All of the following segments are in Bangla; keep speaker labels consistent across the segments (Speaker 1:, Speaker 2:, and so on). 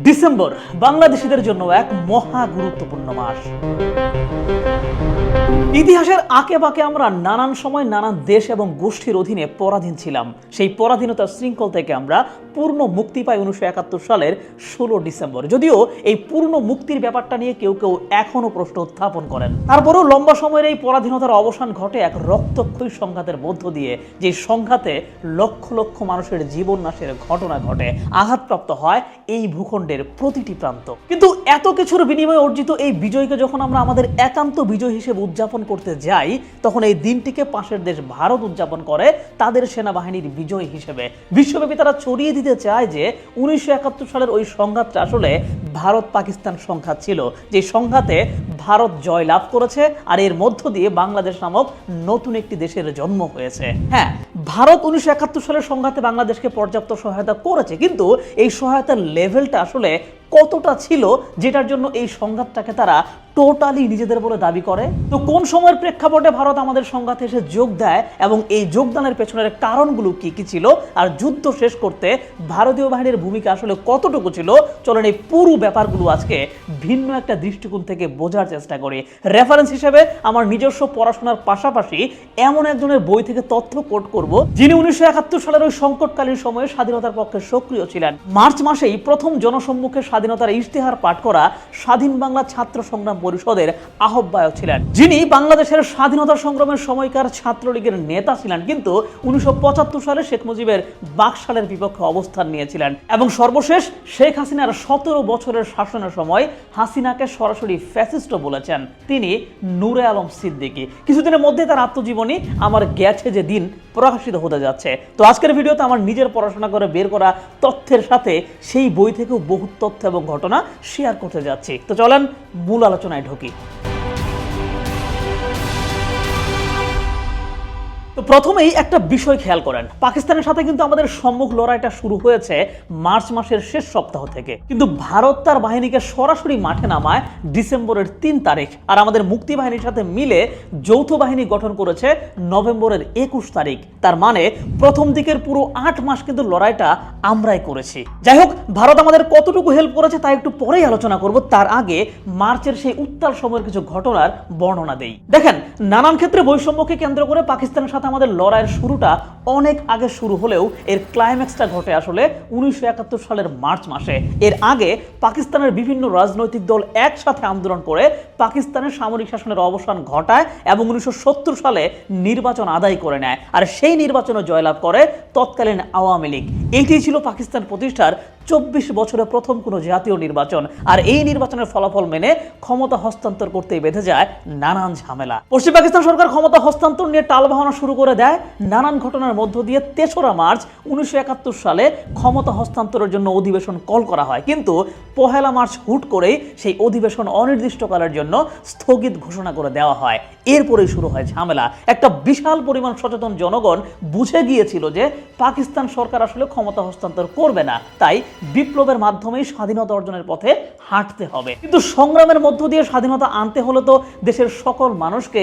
Speaker 1: ডিসেম্বর বাংলাদেশিদের জন্য এক মহা গুরুত্বপূর্ণ মাস। ইতিহাসের আঁকে বাঁকে আমরা নানান সময় নানান দেশ এবং গোষ্ঠীর অধীনে পরাধীন ছিলাম। সেই পরাধীনতার শৃঙ্খল থেকে আমরা পূর্ণ মুক্তি পাই 1971 সালের 16 ডিসেম্বর। যদিও এই পূর্ণ মুক্তির ব্যাপারটা নিয়ে কেউ কেউ এখনো প্রশ্ন উত্থাপন করেন, তারপরেও লম্বা সময়ের এই পরাধীনতার অবসান ঘটে এক রক্তক্ষয়ী সংঘাতের মধ্য দিয়ে, যে সংঘাতে লক্ষ লক্ষ মানুষের জীবন নাশের ঘটনা ঘটে, আঘাতপ্রাপ্ত হয় এই ভূখণ্ডের প্রতিটি প্রান্ত। কিন্তু এত কিছুর বিনিময়ে অর্জিত এই বিজয়কে যখন আমরা আমাদের একান্ত বিজয় হিসেবে উদযাপন করতে যাই, তখন এই দিনটিকে পাশের দেশ ভারত উদযাপন করে তাদের সেনাবাহিনীর বিজয় হিসেবে। বিশ্বব্যাপী তারা ছড়িয়ে দিতে চায় যে 1971 সালের ওই সংঘাতটা আসলে ভারত পাকিস্তান সংঘাত ছিল, যে সংঘাতে ভারত জয় লাভ করেছে আর এর মধ্য দিয়ে বাংলাদেশ নামক নতুন একটি দেশের জন্ম হয়েছে। হ্যাঁ, ভারত 1971 সালের সংঘাতে বাংলাদেশকে পর্যাপ্ত সহায়তা করেছে, কিন্তু এই সহায়তার লেভেলটা আসলে কতটা ছিল যেটার জন্য এই সংঘাতটাকে তারা টোটালি নিজেদের বলে দাবি করে? তো কোন সময়ের প্রেক্ষাপটে ভারত আমাদের সংঘাতে এসে যোগ দেয় এবং এই যোগদানের পেছনের কারণগুলো কি কি ছিল, আর যুদ্ধ শেষ করতে ভারতীয় বাহিনীর ভূমিকা আসলে কতটুকু ছিল, চলেন এই পুরো ব্যাপারগুলো আজকে ভিন্ন একটা দৃষ্টিকোণ থেকে বোঝার চেষ্টা করি। রেফারেন্স হিসেবে আমার নিজস্ব পড়াশোনার পাশাপাশি এমন একজনের বই থেকে তথ্য কোট করব, যিনি 1971 সালের ওই সংকটকালীন সময়ে স্বাধীনতার পক্ষে সক্রিয় ছিলেন। মার্চ মাসেই প্রথম জনসম্মুখে স্বাধীনতার ইশতেহার পাঠ করা স্বাধীন বাংলা ছাত্র সংগ্রাম পরিষদের আহ্বায়ক ছিলেন, যিনি বাংলাদেশের স্বাধীনতা সংগ্রামের সময়কার ছাত্রলীগের নেতা ছিলেন, কিন্তু 1975 সালে শেখ মুজিবের বাকশালের বিপক্ষে অবস্থান নিয়েছিলেন এবং সর্বশেষ শেখ হাসিনার 17 বছরের শাসনের সময় হাসিনাকে সরাসরি ফ্যাসিস্ট বলেছেন তিনি নূরে আলম সিদ্দিকী। কিছুদিনের মধ্যে তার আত্মজীবনী আমার গেছে যে দিন প্রকাশিত হতে যাচ্ছে। তো আজকের ভিডিওতে আমার নিজের পড়াশোনা করে বের করা তথ্যের সাথে সেই বই থেকেও বহু তথ্য এবং ঘটনা শেয়ার করতে যাচ্ছি। তো চলেন মূল আলোচনায় ঢুকি। তো প্রথমেই একটা বিষয় খেয়াল করেন, পাকিস্তানের সাথে কিন্তু আমাদের সম্মুখ লড়াইটা শুরু হয়েছে মার্চ মাসের শেষ সপ্তাহ থেকে, কিন্তু ভারত তার বাহিনীকে সরাসরি মাঠে নামায় ডিসেম্বরের 3 তারিখ, আর আমাদের মুক্তি বাহিনীর সাথে মিলে যৌথ বাহিনী গঠন করেছে নভেম্বরের 21 তারিখ। তার মানে প্রথম দিকের পুরো 8 মাস কিন্তু লড়াইটা আমরাই করেছি। যাই হোক, ভারত আমাদের কতটুকু হেল্প করেছে তা একটু পরেই আলোচনা করব। তার আগে মার্চের সেই উত্তাল সময়ের কিছু ঘটনার বর্ণনা দেই। দেখেন, নানান ক্ষেত্রে বৈষম্যকে কেন্দ্র করে পাকিস্তানের সাথে আমাদের লড়াইয়ের শুরুটা অনেক আগে শুরু হলেও এর ক্লাইম্যাক্সটা ঘটে আসলে 1971 সালের মার্চ মাসে। এর আগে পাকিস্তানের বিভিন্ন রাজনৈতিক দল একসাথে আন্দোলন করে পাকিস্তানের সামরিক শাসনের অবসান ঘটায় এবং 1970 সালে নির্বাচন আদায় করে নেয়, আর সেই নির্বাচনে জয়লাভ করে তৎকালীন আওয়ামী লীগ। এইটাই ছিল পাকিস্তান প্রতিষ্ঠার 24 বছরে প্রথম কোনো জাতীয় নির্বাচন, আর এই নির্বাচনের ফলাফল মেনে ক্ষমতা হস্তান্তর করতেই বেঁধে যায় নানান ঝামেলা। পশ্চিম পাকিস্তান সরকার ক্ষমতা হস্তান্তর নিয়ে টালবাহানা শুরু করে দেয় নানান ঘটনার মধ্য দিয়ে 3রা মার্চ 1971 সালে ক্ষমতা হস্তান্তরের জন্য অধিবেশন কল করা হয়, কিন্তু 1লা মার্চ হুট করেই সেই অধিবেশন অনির্দিষ্টকালের জন্য স্থগিত ঘোষণা করে দেওয়া হয়। এরপরেই শুরু হয় ঝামেলা। একটা বিশাল পরিমাণ সচেতন জনগণ বুঝে গিয়েছিল যে পাকিস্তান সরকার আসলে ক্ষমতা হস্তান্তর করবে না, তাই বিপ্লবের মাধ্যমেই স্বাধীনতা অর্জনের পথে হাঁটতে হবে। কিন্তু সংগ্রামের মধ্য দিয়ে স্বাধীনতা আনতে হলে তো দেশের সকল মানুষকে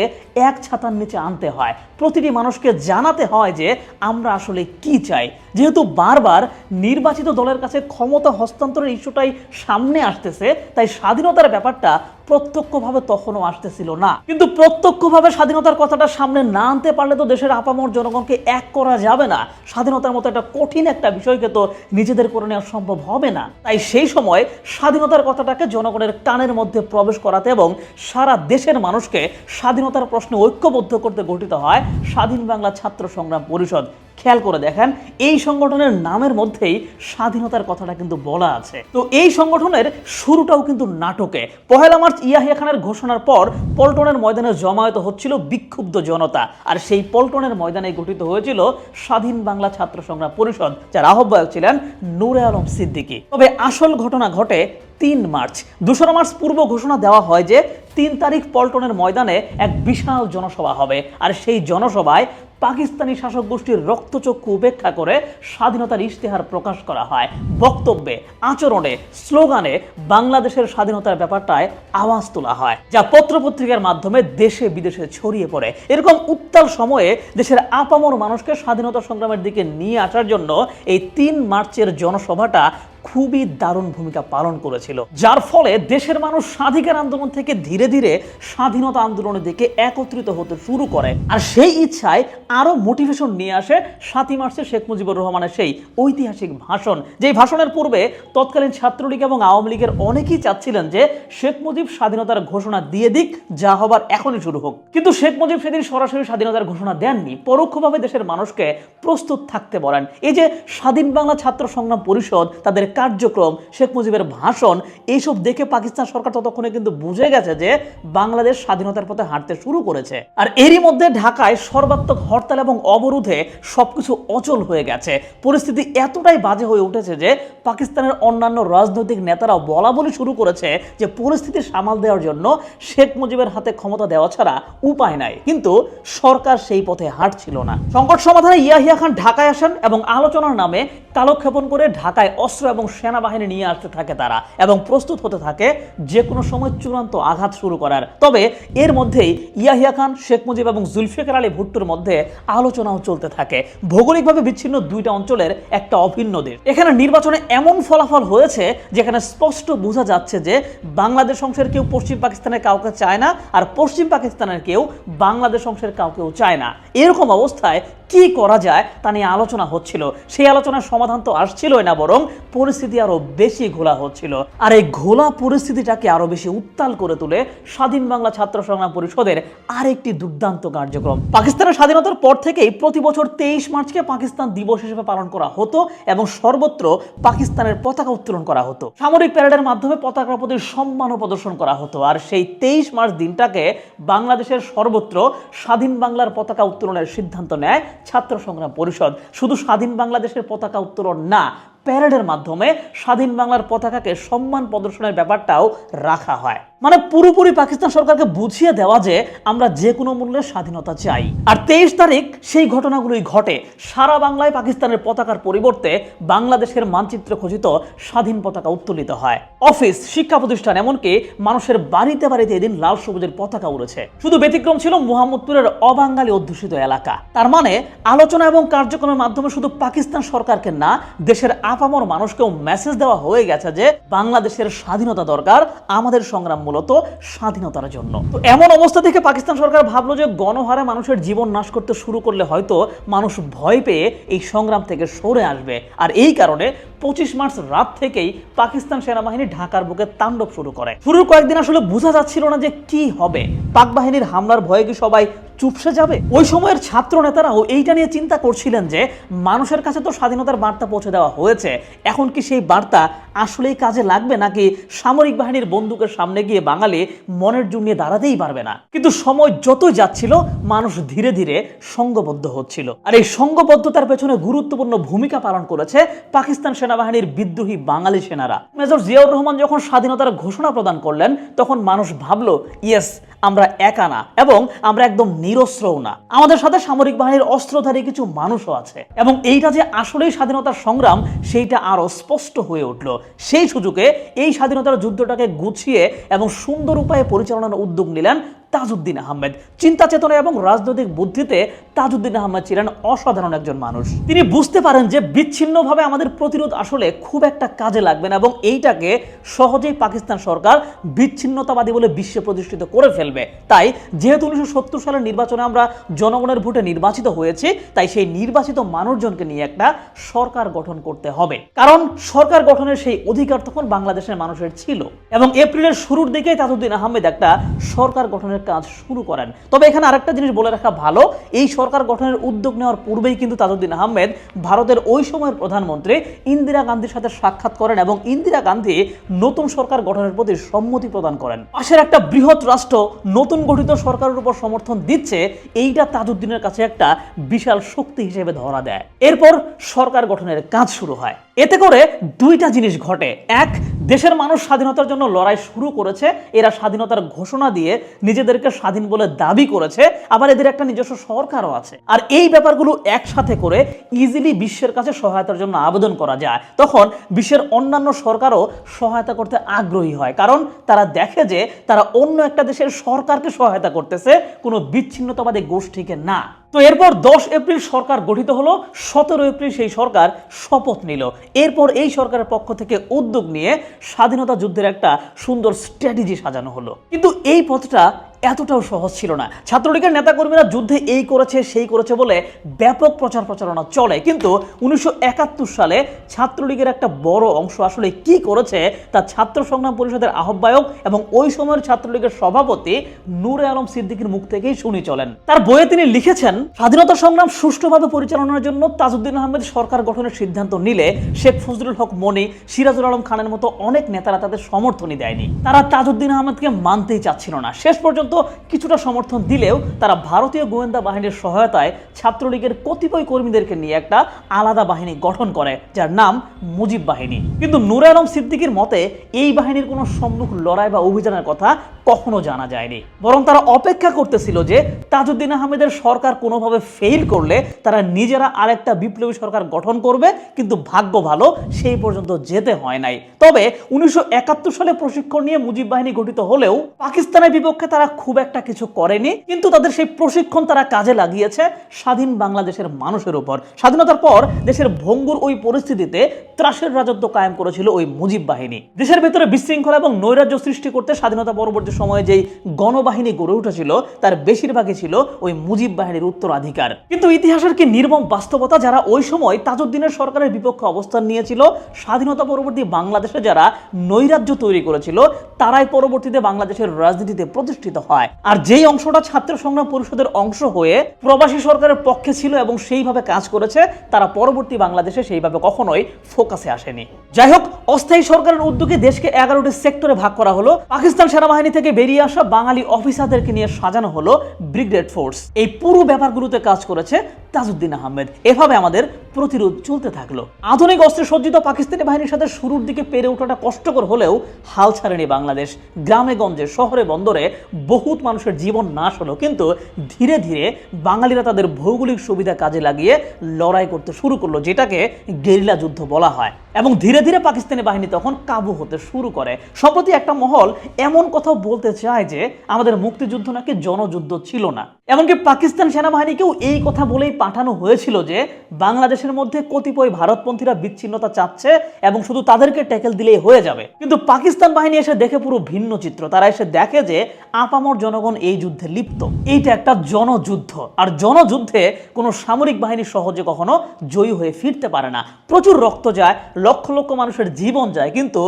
Speaker 1: এক ছাতার নিচে আনতে হয়, প্রতিটি মানুষকে জানাতে হয় যে আমরা আসলে কি চাই। যেহেতু বারবার নির্বাচিত দলের কাছে ক্ষমতা হস্তান্তরের ইস্যুটাই সামনে আসতেছে, তাই স্বাধীনতার ব্যাপারটা প্রত্যক্ষভাবে তখনও আসতেছিল না। কিন্তু প্রত্যক্ষভাবে স্বাধীনতার কথাটা সামনে না আনতে পারলে তো দেশের আপামর জনগণকে এক করা যাবে না। স্বাধীনতার মতো একটা কঠিন একটা বিষয়কে তো নিজেদের করে নেওয়া সম্ভব হবে না। তাই সেই সময় স্বাধীনতার কথাটাকে জনগণের কানের মধ্যে প্রবেশ করাতে এবং সারা দেশের মানুষকে স্বাধীনতার প্রশ্নে ঐক্যবদ্ধ করতে গঠিত হয় স্বাধীন বাংলা ছাত্র সংগ্রাম পরিষদ। খেয়াল করে দেখেন, এই সংগঠনের নামের মধ্যেই স্বাধীনতার কথাটা কিন্তু বলা আছে। তো এই সংগঠনের শুরুটাও কিন্তু নাটকে। 1লা মার্চ ইয়াহিয়া খানের ঘোষণার পর পল্টনের ময়দানে জমায়েত হচ্ছিল বিক্ষুব্ধ জনতা, আর সেই পল্টনের ময়দানে গঠিত হয়েছিল স্বাধীন বাংলা ছাত্র সংগ্রাম পরিষদ, যার আহ্বায়ক ছিলেন নূরে আলম সিদ্দিকী। তবে আসল ঘটনা ঘটে 3 মার্চ। 2রা মার্চ পূর্ব ঘোষণা দেওয়া হয় যে 3 তারিখ পল্টনের ময়দানে এক বিশাল জনসভা হবে, আর সেই জনসভায় পাকিস্তানি শাসক গোষ্ঠীর রক্তচক্ষু উপেক্ষা করে স্বাধীনতার ইশতেহার প্রকাশ করা হয়। বক্তব্যে, আচরণে, স্লোগানে বাংলাদেশের স্বাধীনতার ব্যাপারটায় আওয়াজ তোলা হয়, যা পত্রপত্রিকার মাধ্যমে দেশে বিদেশে ছড়িয়ে পড়ে। এরকম উত্তাল সময়ে দেশের আপামর মানুষকে স্বাধীনতা সংগ্রামের দিকে নিয়ে আসার জন্য এই 3 মার্চের জনসভাটা খুবই দারুণ ভূমিকা পালন করেছিল, যার ফলে দেশের মানুষ স্বাধিকার আন্দোলন থেকে ধীরে ধীরে স্বাধীনতা আন্দোলনের দিকে একত্রিত হতে শুরু করে। আর সেই ইচ্ছায় আরো মোটিভেশন নিয়ে আসে 7ই মার্চে শেখ মুজিবুর রহমানের সেই ঐতিহাসিক ভাষণ, যেই ভাষণের পূর্বে তৎকালীন ছাত্রলীগ এবং আওয়ামী লীগের অনেকেই চাচ্ছিলেন যে শেখ মুজিব স্বাধীনতার ঘোষণা দিয়ে দিক, যা হবার এখনই শুরু হোক। কিন্তু শেখ মুজিব সেদিন সরাসরি স্বাধীনতার ঘোষণা দেননি, পরোক্ষভাবে দেশের মানুষকে প্রস্তুত থাকতে বলেন। এই যে স্বাধীন বাংলা ছাত্র সংগ্রাম পরিষদ, তাদের কার্যক্রম, শেখ মুজিবের ভাষণ, এইসব দেখে পাকিস্তান সরকার ততক্ষণে কিন্তু বুঝে গেছে যে বাংলাদেশ স্বাধীনতার পথে হাঁটতে শুরু করেছে। আর এরই মধ্যে ঢাকায় সর্বাত্মক হরতাল এবং অবরোধে সবকিছু অচল হয়ে গেছে। পরিস্থিতি এতটাই বাজে হয়ে উঠেছে যে পাকিস্তানের অন্যান্য রাজনৈতিক নেতারাও বলা বলি শুরু করেছে যে পরিস্থিতি সামাল দেওয়ার জন্য শেখ মুজিবের হাতে ক্ষমতা দেওয়া ছাড়া উপায় নাই। কিন্তু সরকার সেই পথে হাঁটছিল না। সংকট সমাধানে ইয়াহিয়া খান ঢাকায় আসেন এবং আলোচনার নামে কালক্ষেপণ করে ঢাকায় অস্ত্র এবং সেনাবাহিনী নিয়ে আসতে থাকে তারা, এবং প্রস্তুত হতে থাকে যে কোনো সময় চূড়ান্ত আঘাত শুরু করার। তবে এর মধ্যেই ইয়াহিয়া খান, শেখ মুজিব এবং জুলফিকার আলী ভুট্টোর মধ্যে আলোচনাও চলতে থাকে। ভৌগোলিকভাবে বিচ্ছিন্ন দুইটা অঞ্চলের একটা অভিন্ন দেশ। এখানে নির্বাচনে এমন ফলাফল হয়েছে যেখানে স্পষ্ট বোঝা যাচ্ছে যে বাংলাদেশ অংশের কেউ পশ্চিম পাকিস্তানের কাউকে চায় না, আর পশ্চিম পাকিস্তানের কেউ বাংলাদেশ অংশের কাউকেও চায় না। এরকম অবস্থায় কি করা যায় তা নিয়ে আলোচনা হচ্ছিল। সেই আলোচনার সমাধান তো আসছিলই না, বরং পরিস্থিতি আরো বেশি ঘোলা হচ্ছিল। আর এই ঘোলা পরিস্থিতিটাকে আরো বেশি উত্তাল করে তুলে স্বাধীন বাংলা ছাত্র সংগ্রাম পরিষদের আরেকটি দুর্দান্ত কার্যক্রম। পাকিস্তানের স্বাধীনতার পর থেকেই প্রতি বছর 23 মার্চকে পাকিস্তান দিবস হিসেবে পালন করা হতো এবং সর্বত্র পাকিস্তানের পতাকা উত্তোলন করা হতো। সামরিক প্যারেডের মাধ্যমে পতাকার প্রতি সম্মান প্রদর্শন করা হতো। আর সেই 23 মার্চ দিনটাকে বাংলাদেশের সর্বত্র স্বাধীন বাংলার পতাকা উত্তোলনের সিদ্ধান্ত নেয় ছাত্র সংগ্রাম পরিষদ। শুধু স্বাধীন বাংলাদেশের পতাকা উত্তোলন না, প্যারেডের মাধ্যমে স্বাধীন বাংলার পতাকাকে সম্মান প্রদর্শনের ব্যাপারটাও রাখা হয়। মানে পুরোপুরি পাকিস্তান সরকারকে বুঝিয়ে দেওয়া যে আমরা যে কোনো মূল্যে স্বাধীনতা চাই। আর 23 তারিখ সেই ঘটনাগুলোই ঘটে। সারা বাংলায় পাকিস্তানের পতাকার পরিবর্তে বাংলাদেশের মানচিত্র খচিত স্বাধীন পতাকা উত্তোলিত হয়। অফিস, শিক্ষা প্রতিষ্ঠান, এমনকি মানুষের বাড়িতে বাড়িতে এদিন লাল সবুজের পতাকা উড়েছে। শুধু ব্যতিক্রম ছিল মুহাম্মদপুরের অবাঙালি অধ্যুষিত এলাকা। তার মানে আলোচনা এবং কার্যক্রমের মাধ্যমে শুধু পাকিস্তান সরকারকে না, দেশের আপামর মানুষকেও মেসেজ দেওয়া হয়ে গেছে যে বাংলাদেশের স্বাধীনতা দরকার, আমাদের সংগ্রাম মূলত স্বাধীনতার জন্য। তো এমন অবস্থা থেকে পাকিস্তান সরকার ভাবলো যে গণহারে মানুষের জীবন নাশ করতে শুরু করলে হয়তো মানুষ ভয় পেয়ে এই সংগ্রাম থেকে সরে আসবে। আর এই কারণে 25 মার্চ রাত থেকেই পাকিস্তান সেনাবাহিনী ঢাকার বুকে তাণ্ডব শুরু করে। শুরুর কয়েকদিন আসলে বোঝা যাচ্ছিল না যে কি হবে। পাক বাহিনীর হামলার ভয়ে কি সবাই চুপসে যাবে? ওই সময়ের ছাত্র নেতারাও এইটা নিয়ে চিন্তা করছিলেন যে মানুষের কাছে তো স্বাধীনতার বার্তা পৌঁছে দেওয়া হয়েছে, এখন কি সেই বার্তা আসলেই কাজে লাগবে, নাকি সামরিক বাহিনীর বন্দুকের সামনে গিয়ে বাঙালি মনের জোর নিয়ে দাঁড়াতেই পারবে না? কিন্তু সময় যতই যাচ্ছিল মানুষ ধীরে ধীরে সংঘবদ্ধ হচ্ছিল। আর এই সংঘবদ্ধতার পেছনে গুরুত্বপূর্ণ ভূমিকা পালন করেছে পাকিস্তান সেনাবাহিনীর বিদ্রোহী বাঙালি সেনারা। মেজর জিয়াউর রহমান যখন স্বাধীনতার ঘোষণা প্রদান করলেন তখন মানুষ ভাবলো, ইয়েস, আমরা একা না এবং আমরা একদম নিরস্ত্রও না, আমাদের সাথে সামরিক বাহিনীর অস্ত্রধারী কিছু মানুষও আছে। এবং এইটা যে আসলেই স্বাধীনতার সংগ্রাম সেইটা আরো স্পষ্ট হয়ে উঠল। সেই সুযোগে এই স্বাধীনতার যুদ্ধটাকে গুছিয়ে এবং সুন্দর উপায়ে পরিচালনার উদ্যোগ নিলেন তাজউদ্দিন আহমেদ। চিন্তা চেতনা এবং রাজনৈতিক বুদ্ধিতে তাজউদ্দিন আহমেদ ছিলেন অসাধারণ একজন মানুষ। তিনি বুঝতে পারেন যে বিচ্ছিন্নভাবে আমাদের প্রতিরোধ আসলে খুব একটা কাজে লাগবে না এবং এইটাকে সহজেই পাকিস্তান সরকার বিচ্ছিন্নতাবাদী বলে বিশ্বে প্রতিষ্ঠিত করে ফেলবে। তাই যেহেতু 1970 সালের নির্বাচনে আমরা জনগণের ভোটে নির্বাচিত হয়েছি, তাই সেই নির্বাচিত মানুষজনকে নিয়ে একটা সরকার গঠন করতে হবে, কারণ সরকার গঠনের সেই অধিকার তখন বাংলাদেশের মানুষের ছিল। এবং এপ্রিলের শুরুর দিকে তাজউদ্দিন আহমেদ একটা সরকার গঠনের কাজ শুরু করেন। তবে এখানে আরেকটা জিনিস বলে রাখা ভালো, এই সরকার গঠনের উদ্যোগ নেওয়ার পূর্বেই কিন্তু তাজউদ্দিন আহমেদ ভারতের ওই সময়ের প্রধানমন্ত্রী ইন্দিরা গান্ধীর সাথে সাক্ষাৎ করেন এবং ইন্দিরা গান্ধী নতুন সরকার গঠনের প্রতি সম্মতি প্রদান করেন। পাশের একটা বৃহৎ রাষ্ট্র নতুন গঠিত সরকারের উপর সমর্থন দিচ্ছে, এইটা তাজউদ্দিনের কাছে একটা বিশাল শক্তি হিসেবে ধরা দেয়। এরপর সরকার গঠনের কাজ শুরু হয়। এতে করে দুইটা জিনিস ঘটে। এক, দেশের মানুষ স্বাধীনতার জন্য লড়াই শুরু করেছে, এরা স্বাধীনতার ঘোষণা দিয়ে নিজেদেরকে স্বাধীন বলে দাবি করেছে, আবার এদের একটা নিজস্ব সরকারও আছে। আর এই ব্যাপারগুলো একসাথে করে ইজিলি বিশ্বের কাছে সহায়তার জন্য আবেদন করা যায়। তখন বিশ্বের অন্যান্য সরকারও সহায়তা করতে আগ্রহী হয়, কারণ তারা দেখে যে তারা অন্য একটা দেশের সরকারকে সহায়তা করতেছে, কোনো বিচ্ছিন্নতাবাদী গোষ্ঠীকে না। তো এরপর 10 এপ্রিল সরকার গঠিত হলো, 17 এপ্রিল সেই সরকার শপথ নিল। এরপর এই সরকারের পক্ষ থেকে উদ্যোগ নিয়ে স্বাধীনতা যুদ্ধের একটা সুন্দর স্ট্র্যাটেজি সাজানো হলো। কিন্তু এই পথটা এতটাও সহজ ছিল না। ছাত্রলীগের নেতাকর্মীরা যুদ্ধে এই করেছে সেই করেছে বলে ব্যাপক প্রচার প্রচারণা চলে, কিন্তু 1971 সালে ছাত্রলীগের একটা বড় অংশ আসলে কি করেছে তা ছাত্র সংগ্রাম পরিষদের আহ্বায়ক এবং ওই সময়ের ছাত্রলীগের সভাপতি নূরে আলম সিদ্দিকীর মুখ থেকেই শুনি চলেন। তার বইয়ে তিনি লিখেছেন, স্বাধীনতা সংগ্রাম সুষ্ঠুভাবে পরিচালনার জন্য তাজউদ্দিন আহমেদ সরকার গঠনের সিদ্ধান্ত নিলে শেখ ফজলুল হক মনি, সিরাজুল আলম খানের মতো অনেক নেতারা তাদের সমর্থনই দেয়নি। তারা তাজউদ্দিন আহমেদকে মানতেই চাচ্ছিল না। শেষ পর্যন্ত কিছুটা সমর্থন দিলেও তারা ভারতীয় গোয়েন্দা বাহিনীর সহায়তায় ছাত্রলীগের কতিপয় কর্মীদেরকে নিয়ে একটা আলাদা বাহিনী গঠন করে, যার নাম মুজিব বাহিনী। কিন্তু নূরে আলম সিদ্দিকীর মতে এই বাহিনীর কোনো সম্মুখ লড়াই বা অভিযানের কথা কখনো জানা যায়নি, বরং তারা অপেক্ষা করতেছিল যে তাজউদ্দিন আহমেদের সরকার কোনোভাবে ফেল করলে তারা নিজেরা আরেকটা বিপ্লবী সরকার গঠন করবে। কিন্তু ভাগ্য ভালো, সেই পর্যন্ত যেতে হয় নাই। তবে 1971 সালে প্রশিক্ষণ নিয়ে মুজিব বাহিনী গঠিত হলেও পাকিস্তানের বিপক্ষে তারা খুব একটা কিছু করেনি, কিন্তু তাদের সেই প্রশিক্ষণ তারা কাজে লাগিয়েছে স্বাধীন বাংলাদেশের মানুষের উপর। স্বাধীনতার পর দেশের ভঙ্গুর ওই পরিস্থিতিতে ত্রাসের রাজত্ব কায়েম করেছিল ওই মুজিব বাহিনী। দেশের ভেতরে বিশৃঙ্খলা এবং নৈরাজ্য সৃষ্টি করতে স্বাধীনতা পরবর্তী সময়ে যেই গণবাহিনী গড়ে উঠেছিল তার বেশিরভাগই ছিল ওই মুজিব বাহিনীর উত্তরাধিকার। কিন্তু ইতিহাসের কি নির্মম বাস্তবতা, যারা ওই সময় তাজউদ্দিনের সরকারের বিপক্ষে অবস্থান নিয়েছিল, স্বাধীনতা পরবর্তী বাংলাদেশে যারা নৈরাজ্য তৈরি করেছিল, তারাই পরবর্তীতে বাংলাদেশের রাজনীতিতে প্রতিষ্ঠিত হয়। আর যেই অংশটা ছাত্র সংগ্রাম পরিষদের অংশ হয়ে প্রবাসী সরকারের পক্ষে ছিল এবং সেইভাবে কাজ করেছে, তারা পরবর্তী বাংলাদেশে সেইভাবে কখনোই ফোকাসে আসেনি। যাই হোক, অস্থায়ী সরকারের উদ্যোগে দেশকে 11টি সেক্টরে ভাগ করা হলো। পাকিস্তান সেনাবাহিনী থেকে বেরিয়ে আসা বাঙালি অফিসারদেরকে নিয়ে সাজানো হলো ব্রিগেড ফোর্স। এই পুরো ব্যাপারগুলোতে কাজ করেছে তাজউদ্দিন আহমেদ। এভাবে আমাদের প্রতিরোধ চলতে থাকলো। আধুনিক অস্ত্রে সজ্জিত পাকিস্তানি বাহিনীর সাথে শুরুর দিকে পেরে ওঠাটা কষ্টকর হলেও হাল ছাড়েনি বাংলাদেশ। গ্রামে গঞ্জে শহরে বন্দরে বহুত মানুষের জীবন নাশ হলো, কিন্তু ধীরে ধীরে বাঙালিরা তাদের ভৌগোলিক সুবিধা কাজে লাগিয়ে লড়াই করতে শুরু করলো, যেটাকে গেরিলা যুদ্ধ বলা হয়। এবং ধীরে ধীরে পাকিস্তানি বাহিনী তখন কাবু হতে শুরু করে। সম্প্রতি একটা মহল এমন কথা বলতে চায় যে আমাদের মুক্তিযুদ্ধ নাকি জনযুদ্ধ ছিল না। এমনকি পাকিস্তান সেনাবাহিনীকেও এই কথা বলেই পাঠানো হয়েছিল যে বাংলাদেশের মধ্যে কতিপয় ভারতপন্থীরা বিচ্ছিন্নতা চাচ্ছে এবং শুধু তাদেরকে ট্যাকেল দিলেই হয়ে যাবে। কিন্তু পাকিস্তান বাহিনী এসে দেখে পুরো ভিন্ন চিত্র। তারা এসে দেখে যে আপামর জনগণ এই যুদ্ধে লিপ্ত। এইটা একটা জনযুদ্ধ, আর জনযুদ্ধে কোনো সামরিক বাহিনী সহজে কখনো জয়ী হয়ে ফিরতে পারে না। প্রচুর রক্ত যায়, লক্ষ লক্ষ মানুষের জীবন যায়, কিন্তু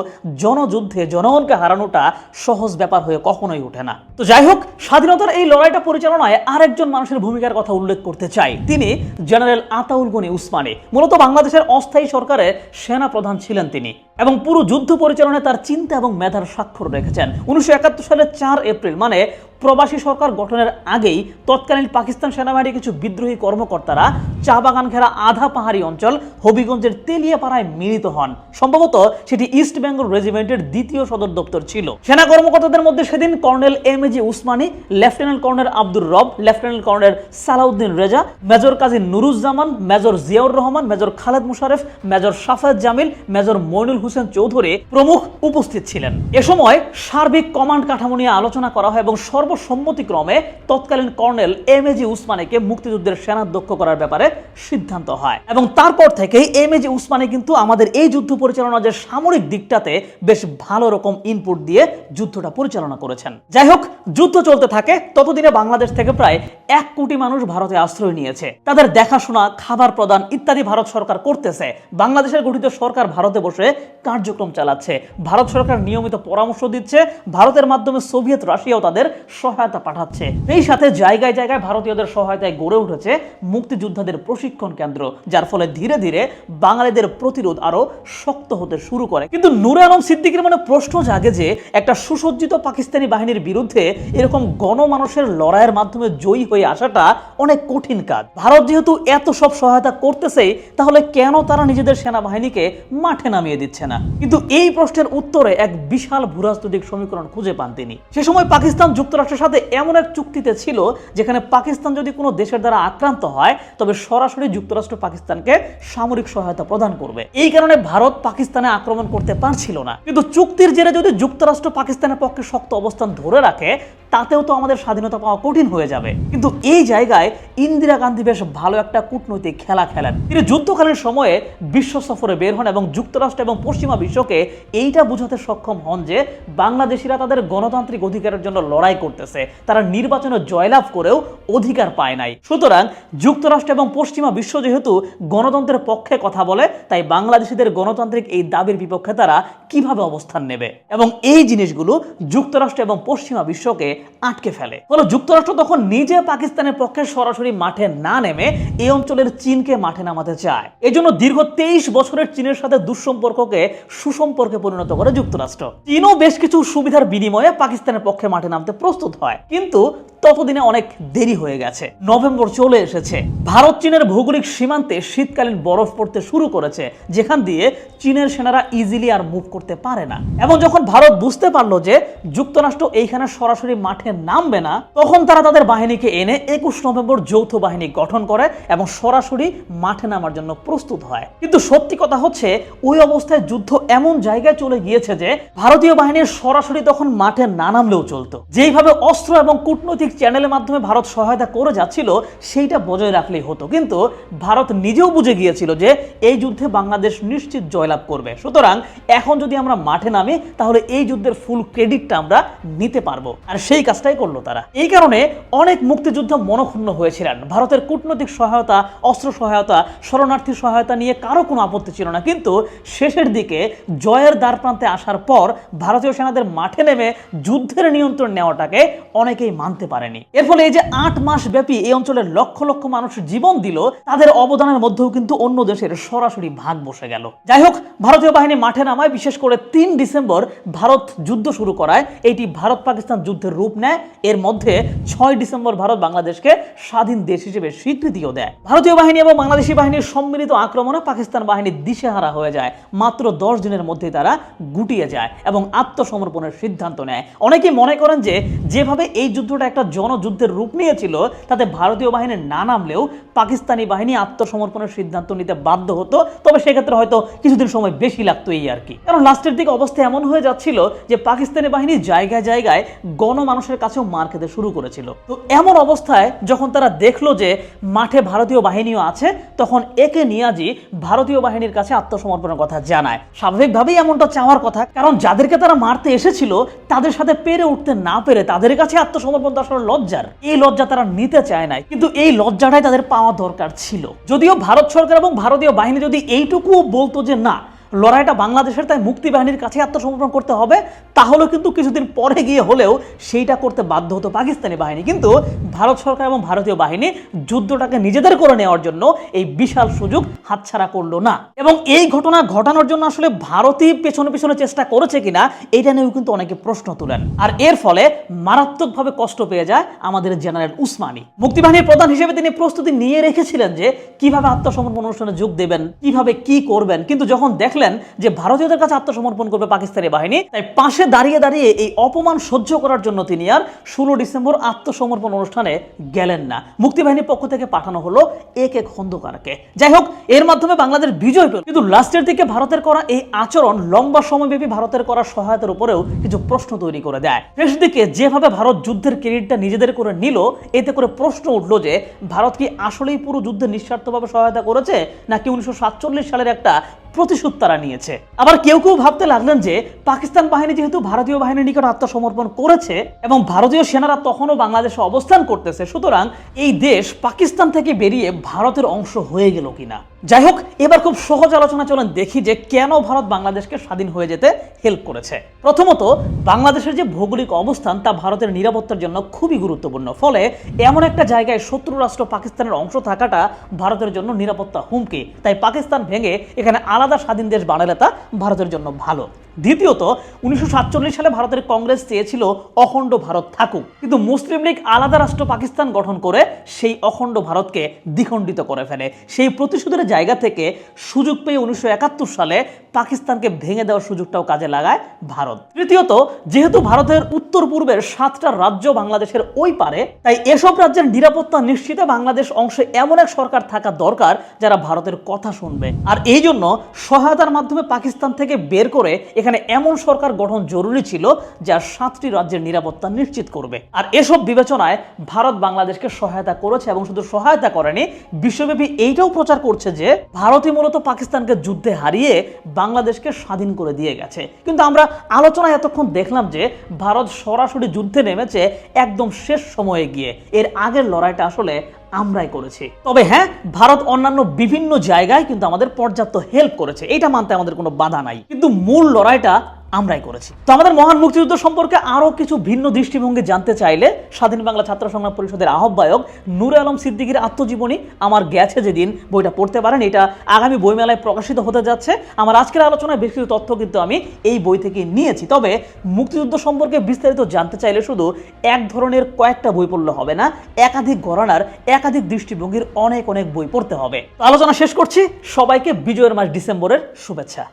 Speaker 1: জনযুদ্ধে জনগণকে হারানোটা সহজ ব্যাপার হয়ে কখনোই ওঠে না। তো যাই হোক, স্বাধীনতার এই লড়াইটা পরিচালনায় আরেকজন মানুষের ভূমিকার কথা উল্লেখ করতে চাই। তিনি জেনারেল আতাউল গনি উসমানী। মূলত বাংলাদেশের অস্থায়ী সরকারের সেনা প্রধান ছিলেন তিনি এবং পুরো যুদ্ধ পরিচালনায় তার চিন্তা এবং মেধার স্বাক্ষর রেখেছেন। 1971 সালের 4 এপ্রিল মানে প্রবাসী সরকার গঠনের আগেই তৎকালীন পাকিস্তান সেনাবাহিনীর কিছু বিদ্রোহী কর্মকর্তারা চা বাগান ঘেরা আধা পাহাড়ি অঞ্চল হবিগঞ্জের তেলিয়াপাড়ায় মিলিত হন। সম্ভবত সেটি ইস্ট বেঙ্গল রেজিমেন্টের দ্বিতীয় সদর দপ্তর ছিল। সেনা কর্মকর্তাদের মধ্যে সেদিন colonel M A G. Osmani, lieutenant colonel Abdur Rob, lieutenant colonel Salauddin Reza, major Kazi Nuruzzaman, major Ziaur Rahman, major Khaled Musharraf, major Shafayet Jamil, major Moinul Hossain Chowdhury প্রমুখ উপস্থিত ছিলেন। এ সময় সার্বিক কমান্ড কাঠামো নিয়ে আলোচনা করা হয় এবং সর্বসম্মতিক্রমে তৎকালীন কর্নেল এম.এ.জি. উসমানীকে মুক্তিযুদ্ধের সেনাধ্যক্ষ করার ব্যাপারে সিদ্ধান্ত হয়। এবং তারপর থেকেই এম.এ.জি. উসমানী কিন্তু আমাদের এই যুদ্ধ পরিচালনার যে সামরিক দিকটাতে বেশ ভালো রকম ইনপুট দিয়ে যুদ্ধটা পরিচালনা করেছেন। যাই হোক, যুদ্ধ চলতে থাকে। ততদিনে বাংলাদেশ থেকে প্রায় 1 কোটি মানুষ ভারতে আশ্রয় নিয়েছে। তাদের দেখাশোনা, খাবার প্রদান ইত্যাদি ভারত সরকার করতেছে। বাংলাদেশের গঠিত সরকার ভারতে বসে কার্যক্রম চালাচ্ছে। ভারত সরকার নিয়মিত পরামর্শ দিচ্ছে। ভারতের মাধ্যমে সোভিয়েত রাশিয়াও তাদের সহায়তা পাঠাচ্ছে। এই সাথে জায়গায় জায়গায় ভারতীয়দের সহায়তায় গড়ে উঠেছে মুক্তিযোদ্ধাদের প্রশিক্ষণ কেন্দ্র, যার ফলে ধীরে ধীরে বাঙালিদের প্রতিরোধ আরো শক্ত হতে শুরু করে। কিন্তু নূরে আলম সিদ্দিকীর মনে প্রশ্ন জাগে যে একটা সুসজ্জিত পাকিস্তানি বাহিনীর বিরুদ্ধে এরকম গণমানুষের লড়াইয়ের মাধ্যমে জয়ী হয়ে আসাটা অনেক কঠিন কাজ। ভারত যেহেতু এত সব সহায়তা করতেছেই, তাহলে কেন তারা নিজেদের সেনাবাহিনীকে মাঠে নামিয়ে দিচ্ছে না? কিন্তু এই প্রশ্নের উত্তরে এক বিশাল ভূরাজনৈতিক সমীকরণ খুঁজে পান তিনি। সে সময় পাকিস্তান যুক্তরাষ্ট্রের সাথে এমন এক চুক্তিতে ছিল যেখানে পাকিস্তান যদি কোনো দেশের দ্বারা আক্রান্ত হয় তবে সরাসরি যুক্তরাষ্ট্র পাকিস্তানকে সামরিক সহায়তা প্রদান করবে। এই কারণে ভারত পাকিস্তানে আক্রমণ করতে পারছিল না। কিন্তু চুক্তির জেরে যদি যুক্তরাষ্ট্র পাকিস্তানের পক্ষে শক্ত অবস্থান ধরে রাখে, তাতেও তো আমাদের স্বাধীনতা পাওয়া কঠিন হয়ে যাবে। কিন্তু এই জায়গায় ইন্দিরা গান্ধী বেশ ভালো একটা কূটনৈতিক খেলা খেলেন। তিনি যুদ্ধকালীন সময়ে বিশ্ব সফরে বের হন এবং যুক্তরাষ্ট্র এবং পশ্চিমা বিশ্বকে এইটা বোঝাতে সক্ষম হন যে বাংলাদেশিরা তাদের গণতান্ত্রিক অধিকারের জন্য লড়াই করতেছে, তারা নির্বাচনে জয়লাভ করেও অধিকার পায় নাই। সুতরাং যুক্তরাষ্ট্র এবং পশ্চিমা বিশ্ব যেহেতু গণতন্ত্রের পক্ষে কথা বলে, তাই বাংলাদেশিদের গণতান্ত্রিক এই দাবির বিপক্ষে তারা কিভাবে অবস্থান নেবে, এবং এই জিনিসগুলো যুক্তরাষ্ট্র এবং পশ্চিমা বিশ্বকে আটকে ফেলে। ফলে যুক্তরাষ্ট্র তখন নিজে পাকিস্তানের পক্ষে সরাসরি মাঠে না নেমে এই অঞ্চলের চীনকে মাঠে নামাতে চায়। এজন্য দীর্ঘ 23 বছরের চীনের সাথে দুঃসম্পর্ককে সুসম্পর্কে পরিণত করে যুক্তরাষ্ট্র। চীনও বেশ কিছু সুবিধার বিনিময়ে পাকিস্তানের পক্ষে মাঠে নামতে প্রস্তুত হয়, কিন্তু ততদিনে অনেক দেরি হয়ে গেছে। নভেম্বর চলে এসেছে। ভারত চীনের ভৌগোলিক সীমান্তে শীতকালীন বরফ পড়তে শুরু করেছে, যেখান দিয়ে চীনের সেনারা ইজিলি আর মুভ করতে পারে না। এবং যখন ভারত বুঝতে পারলো যে যুক্তরাষ্ট্র এইখানে সরাসরি মাঠে নামবে না, তখন তারা তাদের বাহিনীকে এনে 21 নভেম্বর যৌথ বাহিনী গঠন করে এবং সরাসরি মাঠে নামার জন্য প্রস্তুত হয়। কিন্তু সত্যি কথা হচ্ছে, ওই অবস্থায় যুদ্ধ এমন জায়গায় চলে গিয়েছে যে ভারতীয় বাহিনীর সরাসরি তখন মাঠে না নামলেও চলতো। যেইভাবে অস্ত্র এবং কূটনৈতিক চ্যানেলের মাধ্যমে ভারত সহায়তা করে যাচ্ছিল, সেইটা বজায় রাখলেই হতো। কিন্তু ভারত নিজেও বুঝে গিয়েছিল যে এই যুদ্ধে বাংলাদেশ নিশ্চিত জয়লাভ করবে। সুতরাং এখন যদি আমরা মাঠে নামি, তাহলে এই যুদ্ধের ফুল ক্রেডিটটা আমরা নিতে পারবো। আর সেই কাজটাই করলো তারা। এই কারণে অনেক মুক্তিযুদ্ধ মনক্ষুণ্ণ হয়েছিলেন। ভারতের কূটনৈতিক সহায়তা, অস্ত্র সহায়তা, শরণার্থী সহায়তা নিয়ে কারো কোনো আপত্তি ছিল না। কিন্তু শেষের দিকে জয়ের দ্বার প্রান্তে আসার পর ভারতীয় সেনাদের মাঠে নেমে যুদ্ধের নিয়ন্ত্রণ নেওয়াটাকে অনেকেই মানতে পারেনি। এর ফলে এই যে 8 মাস ব্যাপী এই অঞ্চলের লক্ষ লক্ষ মানুষ জীবন দিল, তাদের অবদানের মধ্যেও কিন্তু অন্য দেশের সরাসরি ভাগ বসে গেল। যাই হোক, ভারতীয় বাহিনী মাঠে নামায়। বিশেষ করে 3 ডিসেম্বর ভারত যুদ্ধ শুরু করায় এটি ভারত পাকিস্তান যুদ্ধের রূপ নেয়। এর মধ্যে 6 ডিসেম্বর ভারত বাংলাদেশকে স্বাধীন দেশ হিসেবে স্বীকৃতিও দেয়। ভারতীয় বাহিনী এবং বাংলাদেশি বাহিনীর সম্মিলিত আক্রমণে পাকিস্তান বাহিনী দিশেহারা হয়ে যায়। মাত্র 10 দিনের মধ্যেই তারা গুটিয়ে যায় এবং আত্মসমর্পণের সিদ্ধান্ত নেয়। অনেকেই মনে করেন যে যেভাবে এই যুদ্ধটা একটা জনযুদ্ধের রূপ নিয়েছিল, তাতে ভারতীয় বাহিনী না নামলেও পাকিস্তানি বাহিনী আত্মসমর্পণের সিদ্ধান্ত নিতে বাধ্য হতো। তবে সেক্ষেত্রে হয়তো কিছুদিন সময় বেশি লাগতো এই আর কি। কারণ লাস্টের দিকে অবস্থা এমন হয়ে যাচ্ছিল যে পাকিস্তানি বাহিনী জায়গায় জায়গায় গণমানুষের কাছেও মার খেতে শুরু করেছিল। তো এমন অবস্থায় যখন তারা দেখলো যে মাঠে ভারতীয় বাহিনীও আছে, তখন একে নিয়াজি ভারতীয় বাহিনীর কাছে আত্মসমর্পণের কথা জানায়। স্বাভাবিকভাবেই এমনটা চাওয়ার কথা, কারণ যাদেরকে তারা মারতে এসেছিল তাদের সাথে পেরে উঠতে না পেরে তাদের কাছে আত্মসমর্পণ তো আসলে লজ্জার। এই লজ্জা তারা নিতে চায় নাই, কিন্তু এই লজ্জাটাই তাদের পাওয়া দরকার ছিল। যদিও ভারত সরকার এবং ভারতীয় বাহিনী যদি এইটুকুও বলতো যে না, লড়াইটা বাংলাদেশের, তাই মুক্তি বাহিনীর কাছে আত্মসমর্পণ করতে হবে, তাহলে কিন্তু কিছুদিন পরে গিয়ে হলেও সেইটা করতে বাধ্য হতো পাকিস্তানি বাহিনী। কিন্তু ভারত সরকার এবং ভারতীয় বাহিনী যুদ্ধটাকে নিজেদের করে নেওয়ার জন্য এই বিশাল সুযোগ হাতছাড়া করলো না। এবং এই ঘটনা ঘটানোর জন্য আসলে ভারতই পেছনে পেছনে চেষ্টা করেছে কিনা, এটা নিয়েও কিন্তু অনেকে প্রশ্ন তুলেন। আর এর ফলে মারাত্মকভাবে কষ্ট পেয়ে যায় আমাদের জেনারেল উসমানী। মুক্তিবাহিনীর প্রধান হিসেবে তিনি প্রস্তুতি নিয়ে রেখেছিলেন যে কিভাবে আত্মসমর্পণ অনুষ্ঠানে যোগ দেবেন, কিভাবে কি করবেন। কিন্তু যখন দেখলেন যে ভারতীয়দের কাছে আত্মসমর্পণ করবে পাকিস্তানি বাহিনী, তাই পাশে দাঁড়িয়ে দাঁড়িয়ে এই অপমান সহ্য করার জন্য তিনি আর 16 ডিসেম্বর আত্মসমর্পণ অনুষ্ঠানে গেলেন না। মুক্তিবাহিনীর পক্ষ থেকে পাঠানো হলো AK খন্দকারকে। যাই হোক, এর মাধ্যমে বাংলাদেশ বিজয় পেল। কিন্তু লাস্টের দিকে ভারতের করা এই আচরণ লম্বা সময়ব্যাপী ভারতের করা সহায়তার উপরেও কিছু প্রশ্ন তৈরি করে দেয়। শেষ দিকে যেভাবে ভারত যুদ্ধের ক্রেডিটটা নিজেদের করে নিল, এতে করে প্রশ্ন উঠলো যে ভারত কি আসলেই পুরো যুদ্ধে নিঃস্বার্থভাবে সহায়তা করেছে, নাকি 1947 সালের একটা প্রতিশোধ তারা নিয়েছে। আবার কেউ কেউ ভাবতে লাগলেন যে পাকিস্তান বাহিনী যেহেতু ভারতীয় বাহিনীর নিকট আত্মসমর্পণ করেছে এবং ভারতীয় সেনারা তখনও বাংলাদেশে অবস্থান করতেছে, সুতরাং এই দেশ পাকিস্তান থেকে বেরিয়ে ভারতের অংশ হয়ে গেল কিনা। যাই হোক, এবার খুব সহজ আলোচনা চলেন দেখি যে কেন ভারত বাংলাদেশকে স্বাধীন হয়ে যেতে হেল্প করেছে। প্রথমত, বাংলাদেশের যে ভৌগোলিক অবস্থান তা ভারতের নিরাপত্তার জন্য খুবই গুরুত্বপূর্ণ। ফলে এমন একটা জায়গায় শত্রু রাষ্ট্র পাকিস্তানের অংশ থাকাটা ভারতের জন্য নিরাপত্তা হুমকি। তাই পাকিস্তান ভেঙে এখানে আলাদা স্বাধীন দেশ বানালে তা ভারতের জন্য ভালো। দ্বিতীয়ত, 1947 সালে ভারতের কংগ্রেস চেয়েছিল অখণ্ড ভারত থাকুক, কিন্তু মুসলিম লীগ আলাদা রাষ্ট্র পাকিস্তান গঠন করে সেই অখণ্ড ভারতকে দ্বিখণ্ডিত করে ফেলে। সেই প্রতিশোধের জায়গা থেকে সুযোগ পেয়ে 1971 সালে পাকিস্তানকে ভেঙে দেওয়ার সুযোগটাও কাজে লাগায় ভারত। তৃতীয়ত, যেহেতু ভারতের উত্তর পূর্বের 7টা রাজ্য বাংলাদেশের ওই পারে, তাই এসব রাজ্যের নিরাপত্তা নিশ্চিতে বাংলাদেশ অংশে এমন এক সরকার থাকা দরকার যারা ভারতের কথা শুনবে। আর এই জন্য সহায়তার মাধ্যমে পাকিস্তান থেকে বের করে এখানে এমন সরকার গঠন জরুরি ছিল যা 7টি রাজ্যের নিরাপত্তা নিশ্চিত করবে। আর এসব বিবেচনায় ভারত বাংলাদেশকে সহায়তা করেছে, এবং শুধু সহায়তা করেনি, বিশ্বব্যাপী এইটাও প্রচার করছে যে ভারতই মূলত পাকিস্তানকে যুদ্ধে হারিয়ে বাংলাদেশকে স্বাধীন করে দিয়ে গেছে। কিন্তু আমরা আলোচনায় এতক্ষণ দেখলাম যে ভারত সরাসরি যুদ্ধে নেমেছে একদম শেষ সময়ে গিয়ে। এর আগের লড়াইটা আসলে আমরাই করেছি। তবে হ্যাঁ, ভারত অন্যান্য বিভিন্ন জায়গায় কিন্তু আমাদের পর্যাপ্ত হেল্প করেছে, এটা মানতে আমাদের কোনো বাধা নাই, কিন্তু মূল লড়াইটা আমরাই করেছি। তো আমাদের মহান মুক্তিযুদ্ধ সম্পর্কে আরো কিছু ভিন্ন দৃষ্টিভঙ্গি জানতে চাইলে স্বাধীন বাংলা ছাত্র সংগ্রাম পরিষদের আহ্বায়ক নূরে আলম সিদ্দিকীর আত্মজীবনী আমার গেছে যেদিন, বইটা পড়তে পারেন। এটা আগামী বইমেলায় প্রকাশিত হতে যাচ্ছে। আমার আজকের আলোচনায় বেশ কিছু তথ্য কিন্তু আমি এই বই থেকে নিয়েছি। তবে মুক্তিযুদ্ধ সম্পর্কে বিস্তারিত জানতে চাইলে শুধু এক ধরনের কয়েকটা বই পড়লে হবে না, একাধিক ঘরানার একাধিক দৃষ্টিভঙ্গির অনেক অনেক বই পড়তে হবে। তো আলোচনা শেষ করছি। সবাইকে বিজয়ের মাস ডিসেম্বরের শুভেচ্ছা।